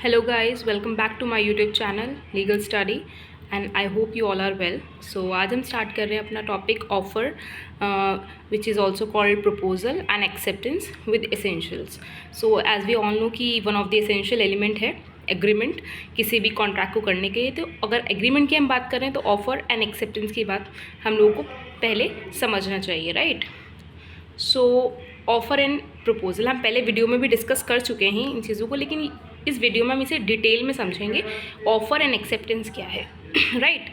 Hello guys, welcome back to my YouTube channel Legal Study and I hope you all are well. So आज हम start कर रहे हैं अपना topic offer which is also called proposal and acceptance with essentials. So as we all know कि one of the essential element है agreement किसी भी कॉन्ट्रैक्ट को करने के लिए। तो अगर एग्रीमेंट की हम बात करें तो ऑफ़र एंड एक्सेप्टेंस की बात हम लोगों को पहले समझना चाहिए, right. So offer and proposal हम पहले वीडियो में भी डिस्कस कर चुके हैं इन चीज़ों को, लेकिन इस वीडियो में हम इसे डिटेल में समझेंगे ऑफ़र एंड एक्सेप्टेंस क्या है, राइट।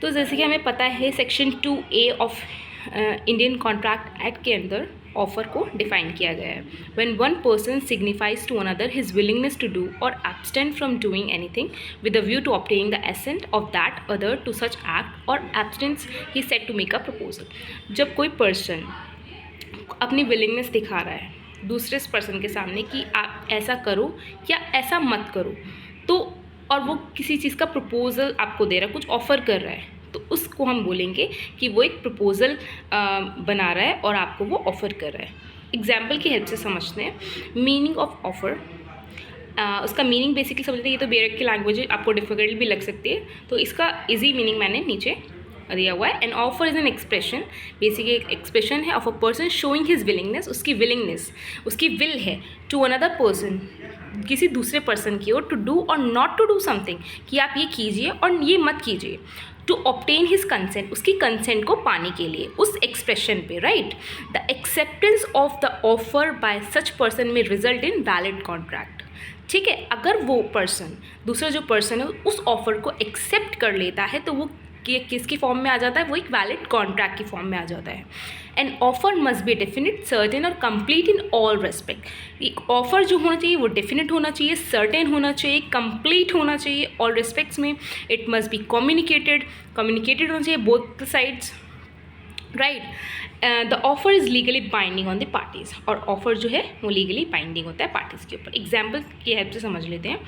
तो जैसे कि हमें पता है section 2A of Indian contract Act के अंदर ऑफ़र को डिफाइन किया गया है। When one person signifies to another his willingness to do or abstain from doing anything with a view to obtaining the assent of that other to such act or abstinence he said to make a proposal. जब कोई person अपनी willingness दिखा रहा है दूसरे person के सामने कि आप ऐसा करो या ऐसा मत करो, तो और वो किसी चीज़ का प्रपोजल आपको दे रहा है, कुछ ऑफ़र कर रहा है, तो उसको हम बोलेंगे कि वो एक प्रपोजल बना रहा है और आपको वो ऑफ़र कर रहा है। एग्जाम्पल की हेल्प से समझते हैं मीनिंग ऑफ ऑफ़र। उसका मीनिंग बेसिकली समझते हैं, ये तो बेरक की लैंग्वेज है, आपको डिफ़िकल्ट भी लग सकती है, तो इसका ईजी मीनिंग मैंने नीचे दिया हुआ है। An offer is an expression, basically एक एक्सप्रेशन है of a person showing his willingness, उसकी विलिंगनेस, उसकी विल है टू अनदर पर्सन, किसी दूसरे पर्सन की ओर, टू डू और नॉट टू डू समथिंग, कि आप ये कीजिए और ये मत कीजिए, टू ऑब्टेन हिज कंसेंट, उसकी कंसेंट को पाने के लिए उस एक्सप्रेशन पे, right. The acceptance of the offer bye such person में रिजल्ट इन वैलिड कॉन्ट्रैक्ट। ठीक है, अगर वो पर्सन, दूसरा जो पर्सन है, उस ऑफर को एक्सेप्ट कर लेता है तो वो किसकी फॉर्म में आ जाता है, वो एक वैलिड कॉन्ट्रैक्ट की फॉर्म में आ जाता है। An offer must be definite, certain और कंप्लीट इन ऑल रेस्पेक्ट। एक ऑफर जो होना चाहिए वो डेफिनेट होना चाहिए, सर्टेन होना चाहिए, कंप्लीट होना चाहिए ऑल रिस्पेक्ट्स में। इट मस्ट बी कम्युनिकेटेड होना चाहिए both the sides, right. The offer is legally binding on the parties, और ऑफर जो है वो लीगली बाइंडिंग होता है पार्टीज़ के ऊपर। एग्जाम्पल की हेल्प से समझ लेते हैं।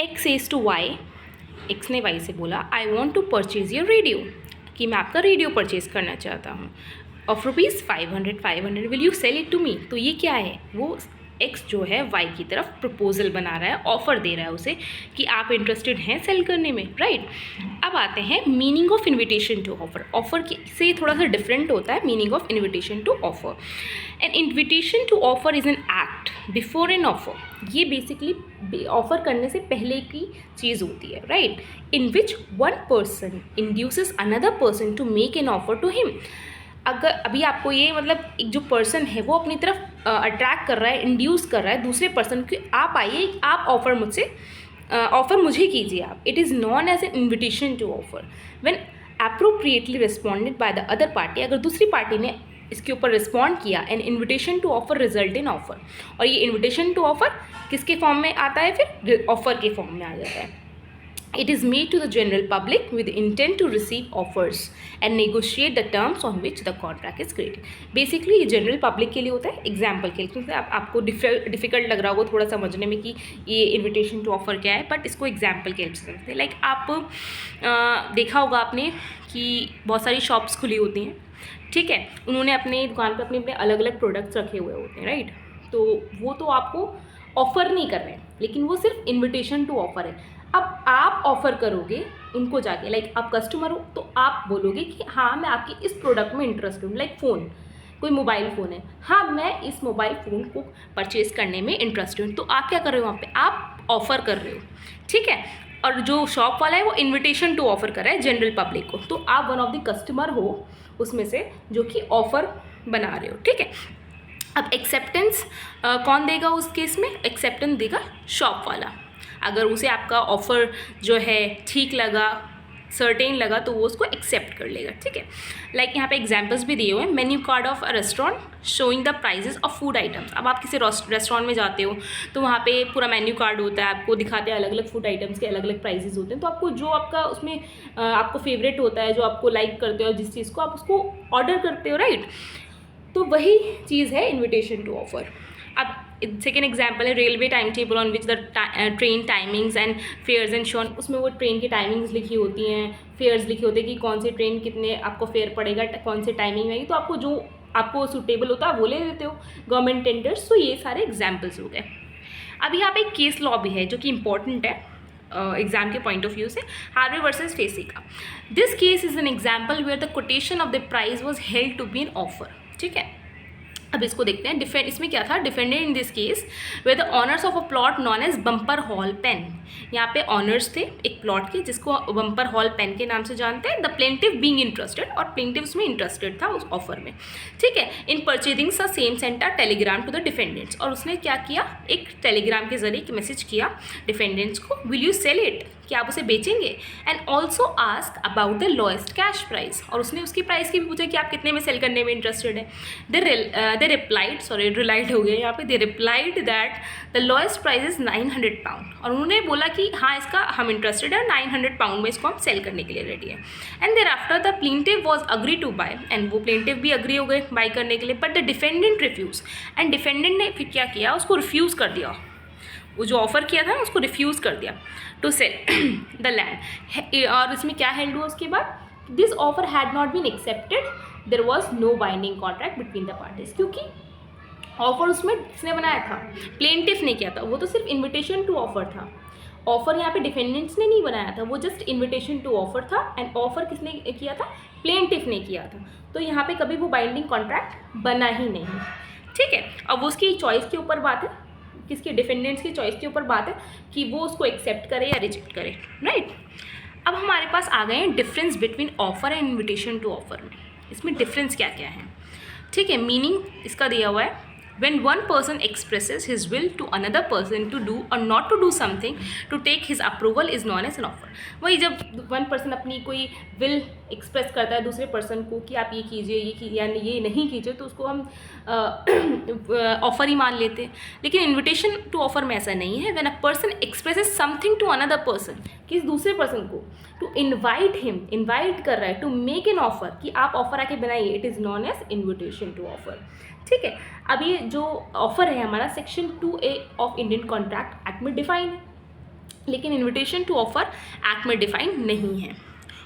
X says to Y, X ने वाई से बोला I want to purchase your radio, कि मैं आपका रेडियो परचेज़ करना चाहता हूँ, of rupees 500 will you sell it to me. तो ये क्या है, वो एक्स जो है वाई की तरफ प्रपोजल बना रहा है, ऑफ़र दे रहा है उसे कि आप इंटरेस्टेड हैं सेल करने में, राइट। अब आते हैं meaning of invitation to offer. Offer से थोड़ा सा डिफरेंट होता है meaning of invitation to offer. An invitation to offer is an act before an offer. ये बेसिकली ऑफर करने से पहले की चीज़ होती है, right, in which one person induces another person to make an offer to him. अगर अभी आपको ये मतलब एक जो पर्सन है वो अपनी तरफ अट्रैक्ट कर रहा है, इंड्यूस कर रहा है दूसरे पर्सन की, आप आइए, आप ऑफ़र मुझे कीजिए आप। It is known as an invitation to offer when appropriately responded by the other party. अगर दूसरी पार्टी ने इसके ऊपर रिस्पॉन्ड किया, an invitation to offer result in offer, और ये इन्विटेशन टू ऑफर किसके फॉर्म में आता है, फिर ऑफर के फॉर्म में आ जाता है। It is made to the general public with intent to receive offers and negotiate the terms on which the contract is created. Basically ये जनरल पब्लिक के लिए होता है। एग्जाम्पल के लिए, क्योंकि आपको डिफ़िकल्ट लग रहा होगा थोड़ा समझने में कि ये इन्विटेशन टू ऑफर क्या है, बट इसको एग्जाम्पल के हेल्प से समझते हैं। लाइक आप देखा होगा आपने कि बहुत सारी शॉप्स खुली होती हैं, ठीक है, उन्होंने अपने दुकान पर अपने अलग अलग प्रोडक्ट्स रखे हुए होते हैं, राइट। तो वो तो आपको ऑफ़र नहीं कर रहे हैं, लेकिन वो सिर्फ इन्विटेशन टू ऑफर है। अब आप ऑफ़र करोगे उनको जाके, लाइक आप कस्टमर हो तो आप बोलोगे कि हाँ मैं आपकी इस प्रोडक्ट में इंटरेस्टेड हूँ, लाइक फ़ोन, कोई मोबाइल फ़ोन है, हाँ मैं इस मोबाइल फ़ोन को परचेज़ करने में इंटरेस्टेड हूँ। तो आप क्या कर रहे हो वहाँ पे, आप ऑफ़र कर रहे हो, ठीक है। और जो शॉप वाला है वो इन्विटेशन टू ऑफ़र कर रहा है जनरल पब्लिक को, तो आप वन ऑफ द कस्टमर हो उसमें से जो कि ऑफ़र बना रहे हो, ठीक है। अब एक्सेप्टेंस कौन देगा उस केस में, एक्सेप्टेंस देगा शॉप वाला। अगर उसे आपका ऑफ़र जो है ठीक लगा, सर्टेन लगा, तो वो उसको एक्सेप्ट कर लेगा, ठीक है। लाइक यहाँ पे एग्जांपल्स भी दिए हुए हैं। Menu card of a restaurant showing the prices of food items. अब आप किसी रेस्टोरेंट में जाते हो तो वहाँ पे पूरा मेन्यू कार्ड होता है, आपको दिखाते हैं अलग अलग फूड आइटम्स के अलग अलग प्राइजेस होते हैं। तो आपको जो आपका उसमें आपको फेवरेट होता है, जो आपको लाइक करते हो, जिस चीज़ को आप उसको ऑर्डर करते हो, राइट। तो वही चीज़ है इन्विटेशन टू ऑफर। अब सेकेंड एग्जाम्पल है railway time table on which the train timings and fares एंड शॉन। उसमें वो ट्रेन की टाइमिंग्स लिखी होती हैं, फेयर्स लिखे होते हैं कि कौन सी ट्रेन कितने आपको फेयर पड़ेगा, कौन से टाइमिंग में। तो आपको जो आपको सूटेबल होता है वो ले लेते हो, गवर्नमेंट टेंडर्स। तो ये सारे एग्जाम्पल्स हो गए। अब यहाँ पे एक केस लॉ भी है जो कि इंपॉर्टेंट है एग्जाम के पॉइंट ऑफ व्यू से, हार्वे वर्सेस फेसी का. This case is an example where the quotation of the price was held to be an offer. ठीक है, अब इसको देखते हैं. इसमें क्या था, defended in this case where the owners of a plot known as Bumper Hall Pen. यहाँ पे ऑनर्स थे एक प्लॉट के जिसको बम्पर हॉल पेन के नाम से जानते हैं. द प्लेंटिव बीइंग इंटरेस्टेड, और प्लेंटिव उसमें इंटरेस्टेड था उस ऑफर में. ठीक है, इन परचेजिंग सा same sent a telegram to the defendants. और उसने क्या किया, एक टेलीग्राम के जरिए मैसेज किया डिफेंडेंट्स को, विल यू सेल इट, कि आप उसे बेचेंगे. And also ask about the lowest cash price, और उसने उसकी प्राइस की भी पूछा कि आप कितने में सेल करने में इंटरेस्टेड है. दे रिप्लाइड, सॉरी रिलाइड हो गया यहाँ पे, they replied that the lowest price is 900 pound. और उन्होंने बोला कि हाँ इसका हम इंटरेस्टेड है, 900 पाउंड में इसको हम सेल करने के लिए रेडी है. And thereafter the plaintiff was agree to buy, and वो प्लेंटिव भी अग्री हो गए बाय करने के लिए. But the defendant refuse, and defendant ने फिर क्या किया, उसको रिफ्यूज़ कर दिया. वो जो ऑफर किया था ना उसको रिफ्यूज़ कर दिया टू सेल द लैंड. और इसमें क्या हेल्ड हुआ उसके बाद, this offer had not been accepted, there was no binding contract between the parties. क्योंकि ऑफर उसमें किसने बनाया था, प्लेंटिफ ने किया था. वो तो सिर्फ इन्विटेशन टू ऑफर था. ऑफर यहाँ पे डिफेंडेंट्स ने नहीं बनाया था, वो जस्ट इन्विटेशन टू ऑफर था. एंड ऑफर किसने किया था, प्लेंटिफ ने किया था. तो यहाँ पे कभी वो बाइंडिंग कॉन्ट्रैक्ट बना ही नहीं. ठीक है, अब उसकी चॉइस के ऊपर बात है, किसकी, डिफेंडेंट्स की चॉइस के ऊपर बात है कि वो उसको एक्सेप्ट करे या रिजेक्ट करे. राइट, अब हमारे पास आ गए हैं difference between offer and invitation to offer में. इसमें डिफरेंस क्या क्या है. ठीक है, मीनिंग इसका दिया हुआ है, when one person expresses his will to another person to do or not to do something to take his approval is known as an offer. वही जब वन पर्सन अपनी कोई विल एक्सप्रेस करता है दूसरे पर्सन को कि आप ये कीजिए, ये कीजिए या ये नहीं कीजिए, तो उसको हम ऑफर ही मान लेते हैं. लेकिन इन्विटेशन टू ऑफर में ऐसा नहीं है. When a person expresses something to another person, किस दूसरे पर्सन को, टू इन्वाइट हिम, इन्वाइट कर रहा है, टू मेक एन ऑफर कि आप ऑफर आके बनाइए, it is known as invitation to offer. ठीक है, अब ये जो ऑफर है हमारा section 2A of Indian contract act में डिफाइन है, लेकिन इन्विटेशन टू ऑफर एक्ट में डिफाइन नहीं है.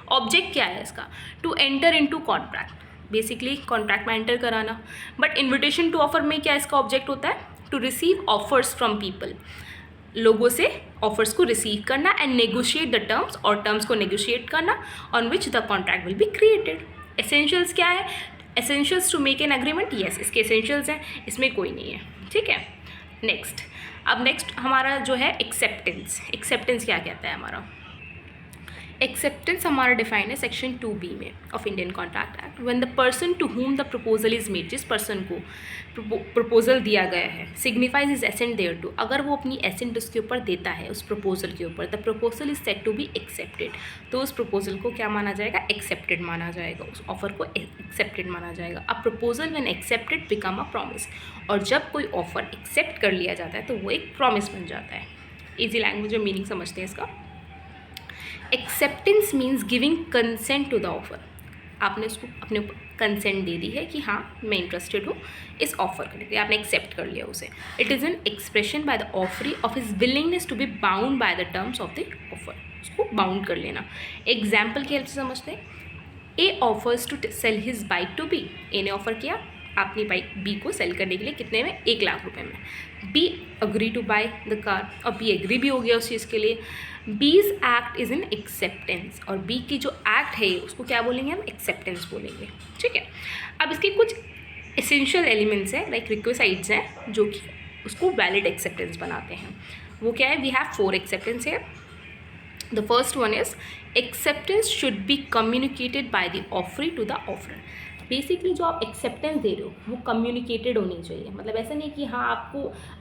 ऑब्जेक्ट क्या है इसका, to enter into contract, basically contract में एंटर कराना. बट इन्विटेशन टू ऑफर में क्या इसका ऑब्जेक्ट होता है, to receive offers from people, लोगों से ऑफर्स को रिसीव करना. एंड नेगोशिएट द टर्म्स, और टर्म्स को नेगोशिएट करना on which the contract will be created. Essentials क्या है, essentials to make an agreement, yes इसके एसेंशियल्स हैं, इसमें कोई नहीं है. ठीक है, नेक्स्ट, अब नेक्स्ट हमारा जो है एक्सेप्टेंस. एक्सेप्टेंस क्या कहता है हमारा, एक्सेप्टेंस हमारा डिफाइन है सेक्शन 2B में of Indian contract act. When the person to whom the proposal is made, जिस पर्सन को प्रपोजल दिया गया है, signifies his assent thereto, अगर वो अपनी एसेंट उसके ऊपर देता है उस प्रपोजल के ऊपर, the proposal is said to be accepted, तो उस प्रपोजल को क्या माना जाएगा, एक्सेप्टेड माना जाएगा, उस ऑफर को एक्सेप्टेड माना जाएगा. A proposal when accepted become a promise, और जब कोई ऑफर एक्सेप्ट कर लिया जाता है तो वो एक प्रॉमिस बन जाता है. ईजी लैंग्वेज में मीनिंग समझते हैं इसका. Acceptance means giving consent to the offer, आपने उसको अपने ऊपर कंसेंट दे दी है कि हाँ मैं इंटरेस्टेड हूँ इस ऑफर करने के लिए, आपने एक्सेप्ट कर लिया उसे. It is an expression by the offeree of his willingness to be bound by the terms of the offer, उसको बाउंड कर लेना. एग्जाम्पल की हेल्प से समझते हैं. A offers to sell his bike to B, A ने offer किया अपनी बाइक बी को सेल करने के लिए, कितने में, 1 लाख रुपए में. B agree to buy the car, और बी एग्री भी हो गया उस चीज़ के लिए. B's act is an acceptance, और बी की जो एक्ट है उसको क्या बोलेंगे हम, एक्सेप्टेंस बोलेंगे. ठीक है, अब इसके कुछ एसेंशियल एलिमेंट्स हैं, लाइक रिक्विसाइड्स हैं, जो कि उसको वैलिड एक्सेप्टेंस बनाते हैं. वो क्या है, वी हैव 4 एक्सेप्टेंस है. The first one is acceptance should be communicated by the offeree to the offerer. Basically जो आप एक्सेप्टेंस दे रहे हो वो कम्युनिकेटेड होनी चाहिए. मतलब ऐसा नहीं कि हाँ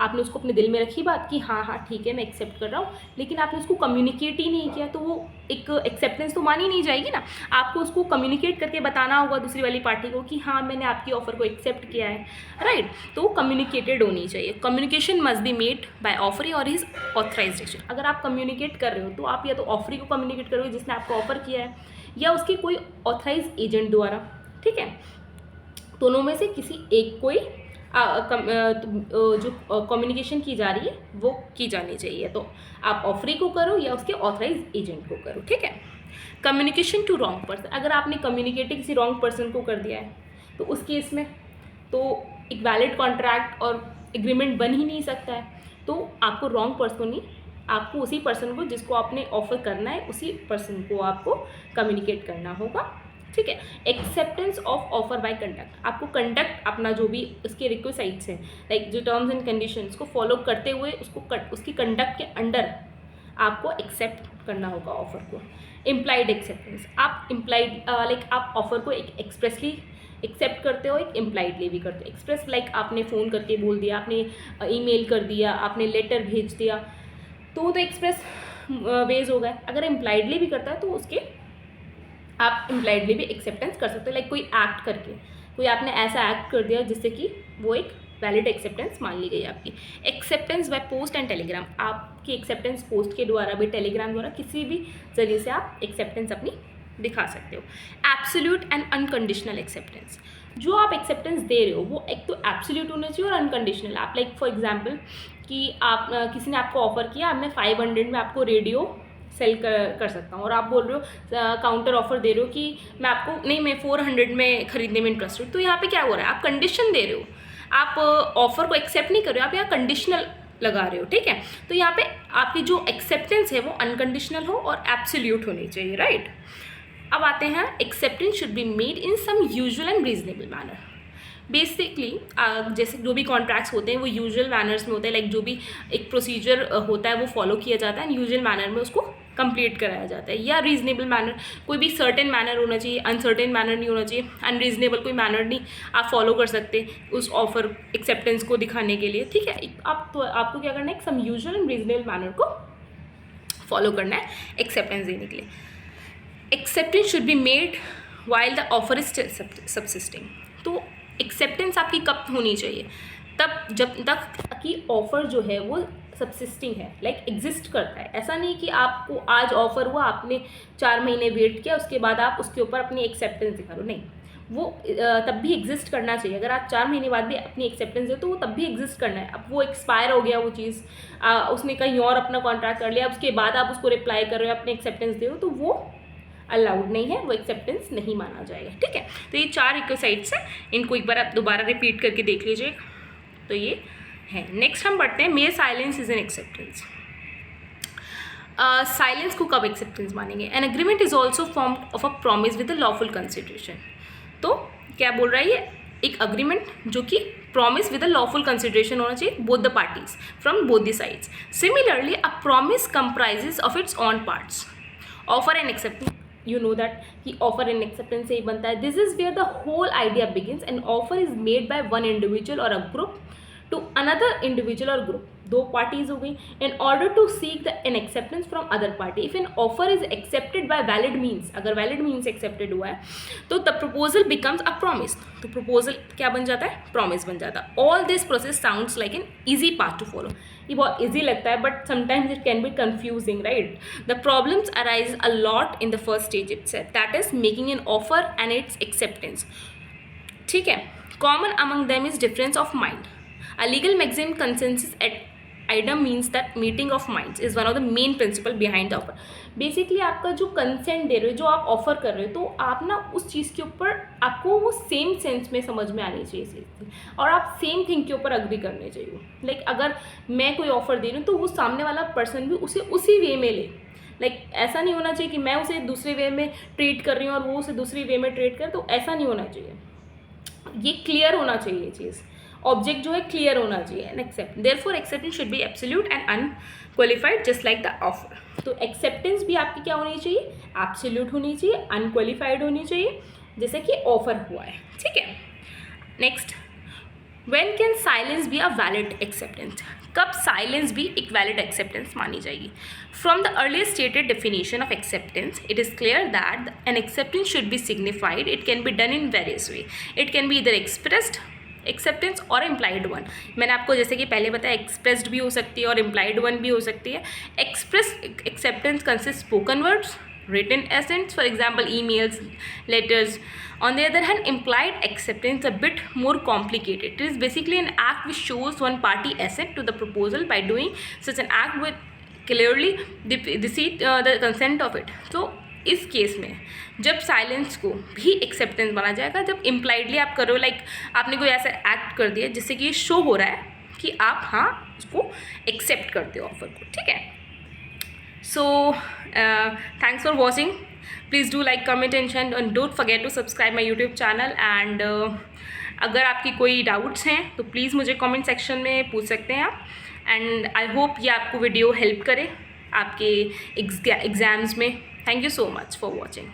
आपने उसको अपने दिल में रखी बात कि हाँ हाँ ठीक है मैं एक्सेप्ट कर रहा हूँ, लेकिन आपने उसको कम्युनिकेट ही नहीं किया, तो वो एक एक्सेप्टेंस तो मानी नहीं जाएगी ना. आपको उसको कम्युनिकेट करके बताना होगा दूसरी वाली पार्टी को कि हाँ मैंने आपकी ऑफर को एक्सेप्ट किया है. राइट, तो वो कम्युनिकेटेड होनी चाहिए. Communication must be made by offeree और हिज ऑथराइजेशन. अगर आप कम्युनिकेट कर रहे हो तो आप या तो ऑफरी को कम्युनिकेट करोगे जिसने आपको ऑफर किया है, या उसके कोई ऑथराइज एजेंट द्वारा. ठीक है, दोनों में से किसी एक कोई जो कम्युनिकेशन की जा रही है वो की जानी चाहिए. तो आप ऑफरी को करो या उसके ऑथराइज एजेंट को करो. ठीक है, कम्युनिकेशन टू रॉन्ग पर्सन, अगर आपने कम्युनिकेट किसी रॉन्ग पर्सन को कर दिया है तो उस केस में तो एक वैलिड कॉन्ट्रैक्ट और एग्रीमेंट बन ही नहीं सकता है. तो आपको रॉन्ग पर्सन ही, आपको उसी पर्सन को जिसको आपने ऑफर करना है उसी पर्सन को आपको कम्युनिकेट करना होगा, ठीक है। Acceptance of offer by conduct, आपको कंडक्ट अपना जो भी उसके रिक्विजिट्स हैं, लाइक जो टर्म्स एंड कंडीशंस को फॉलो करते हुए उसकी कंडक्ट के अंडर आपको एक्सेप्ट करना होगा ऑफर को। इम्प्लाइड एक्सेप्टेंस, आप इम्प्लाइड लाइक आप ऑफर को एक एक्सप्रेसली एक्सेप्ट करते हो, एक इम्प्लाइडली भी करते हो। एक्सप्रेस लाइक आपने फ़ोन करके बोल दिया, आपने ईमेल कर दिया, आपने लेटर भेज दिया, तो वो तो एक्सप्रेस वेज हो गए। अगर इम्प्लाइडली भी करता है तो उसके आप इम्प्लाइडली भी एक्सेप्टेंस कर सकते हो, लाइक कोई एक्ट करके, कोई आपने ऐसा एक्ट कर दिया जिससे कि वो एक वैलिड एक्सेप्टेंस मान ली गई आपकी। Acceptance by post and Telegram, आपकी एक्सेप्टेंस पोस्ट के द्वारा भी, टेलीग्राम द्वारा, किसी भी जरिए से आप एक्सेप्टेंस अपनी दिखा सकते हो। एब्सोल्यूट एंड अनकंडीशनल एक्सेप्टेंस, जो आप एक्सेप्टेंस दे रहे हो वो एक तो एब्सोल्यूट होना चाहिए और अनकंडीशनल। आप लाइक फॉर एग्जांपल कि आप किसी ने आपको ऑफर किया, मैं 500 में आपको रेडियो सेल कर सकता हूँ, और आप बोल रहे हो काउंटर ऑफर दे रहे हो कि मैं आपको नहीं, मैं 400 में खरीदने में इंटरेस्टेड। तो यहाँ पे क्या हो रहा है, आप कंडीशन दे रहे हो, आप ऑफर को एक्सेप्ट नहीं कर रहे हो, आप यहाँ कंडीशनल लगा रहे हो, ठीक है। तो यहाँ पे आपकी जो एक्सेप्टेंस है वो अनकंडीशनल हो और एब्सोल्यूट होनी चाहिए, राइट। अब आते हैं, acceptance should be made in some usual and reasonable manner. Basically जैसे जो भी कॉन्ट्रैक्ट्स होते हैं वो यूजुअल मैनर्स में होते हैं, लाइक जो भी एक प्रोसीजर होता है वो फॉलो किया जाता है एंड यूजुअल मैनर में उसको कंप्लीट कराया जाता है। या रीजनेबल मैनर, कोई भी सर्टेन मैनर होना चाहिए, अनसर्टेन मैनर नहीं होना चाहिए, अनरीजनेबल कोई मैनर नहीं आप फॉलो कर सकते उस ऑफर एक्सेप्टेंस को दिखाने के लिए, ठीक है। आपको क्या करना है, सम यूजुअल एंड रीजनेबल मैनर को फॉलो करना है एक्सेप्टेंस देने के लिए। Acceptance should be made while the offer is subsisting, तो एक्सेप्टेंस आपकी कब होनी चाहिए, तब जब तक कि ऑफ़र जो है वो सबसिस्टिंग है, लाइक एग्जिस्ट करता है। ऐसा नहीं कि आपको आज ऑफ़र हुआ, आपने 4 महीने वेट किया, उसके बाद आप उसके ऊपर अपनी एक्सेप्टेंस दिखा रहे हो, नहीं, वो तब भी एग्जिस्ट करना चाहिए। अगर आप 4 महीने बाद भी अपनी एक्सेप्टेंस दे तो वो तब भी एग्जिस्ट करना है। अब वो एक्सपायर हो गया वो चीज़, उसने कहीं और अपना कॉन्ट्रैक्ट कर लिया, उसके बाद आप उसको रिप्लाई कर रहे हो, अपनी एक्सेप्टेंस दे रहे हो, तो वो अलाउड नहीं है, वो एक्सेप्टेंस नहीं माना जाएगा, ठीक है। तो ये 4 रिक्विजिट्स हैं, इनको एक बार आप दोबारा रिपीट करके देख लीजिए, तो ये है। नेक्स्ट हम पढ़ते हैं, mayor silence is an acceptance. Silence को कब एक्सेप्टेंस मानेंगे, an agreement is also form of a promise with a lawful consideration. तो क्या बोल रहा है ये, एक अग्रीमेंट जो कि promise with a lawful consideration होना चाहिए both the parties from both the sides. Similarly a promise comprises of its on parts. Offer and acceptance, you know that कि offer and acceptance से ही बनता है। This is where the whole idea begins. An offer is made by one individual or a group to another individual or group, 2 parties हो गई, in order to seek an acceptance from other party. If an offer is accepted by valid means, अगर valid means accepted हुआ है तो the proposal becomes a promise, तो proposal क्या बन जाता है, promise बन जाता है। All this process sounds like an easy path to follow, ये बहुत ईजी लगता है but sometimes it can be confusing, right. The problems arise a lot in the first stage itself, that is making an offer and its acceptance, ठीक है। Common among them is difference of mind. A legal maxim consensus ad idem means that meeting of minds is one of the main principle behind the offer. Basically आपका जो consent दे रहे हो, जो आप offer कर रहे हो, तो आप ना उस चीज़ के ऊपर आपको वो सेम सेंस में समझ में आनी चाहिए और आप सेम थिंग के ऊपर अग्री करने चाहिए। लाइक अगर मैं कोई ऑफर दे रही हूँ तो वो सामने वाला पर्सन भी उसे उसी वे में ले। लाइक ऐसा नहीं होना चाहिए कि मैं उसे दूसरे वे में ट्रीट कर रही हूँ और वो उसे दूसरी वे में ट्रीट कर, तो ऐसा नहीं होना चाहिए। ये क्लियर होना चाहिए ये चीज़, ऑब्जेक्ट जो है क्लियर होना चाहिए and accept. Therefore acceptance should be absolute and unqualified just like the offer. तो एक्सेप्टेंस भी आपकी क्या होनी चाहिए, एब्सोल्यूट होनी चाहिए, अनक्वालिफाइड होनी चाहिए, जैसे कि ऑफर हुआ है, ठीक है। Next, when can silence be a valid acceptance, कब साइलेंस भी एक वैलिड एक्सेप्टेंस मानी जाएगी। From the earlier stated definition of acceptance it is clear that N acceptance should B signified. It can be done in various way, it can B इधर expressed acceptance और implied one. मैंने आपको जैसे कि पहले बताया, एक्सप्रेस्ड भी हो सकती है और इम्प्लाइड वन भी हो सकती है। Express acceptance consist spoken words, written assents, for example emails, letters. On the other hand, implied acceptance is a bit more complicated. It is basically an act which shows one party assent to the proposal. By doing such an act with clearly the consent of it. So इस case में जब silence को भी acceptance माना जाएगा जब impliedly आप करो, लाइक आपने कोई ऐसा एक्ट कर दिया जिससे कि शो हो रहा है कि आप हाँ उसको एक्सेप्ट करते हो ऑफर को, ठीक है। So thanks for watching, please do like, comment and don't forget to subscribe my YouTube channel. And अगर आपकी कोई डाउट्स हैं तो प्लीज़ मुझे कमेंट सेक्शन में पूछ सकते हैं आप। एंड आई होप ये आपको वीडियो हेल्प करे आपके एग्ज़ाम्स में। Thank you so much for watching.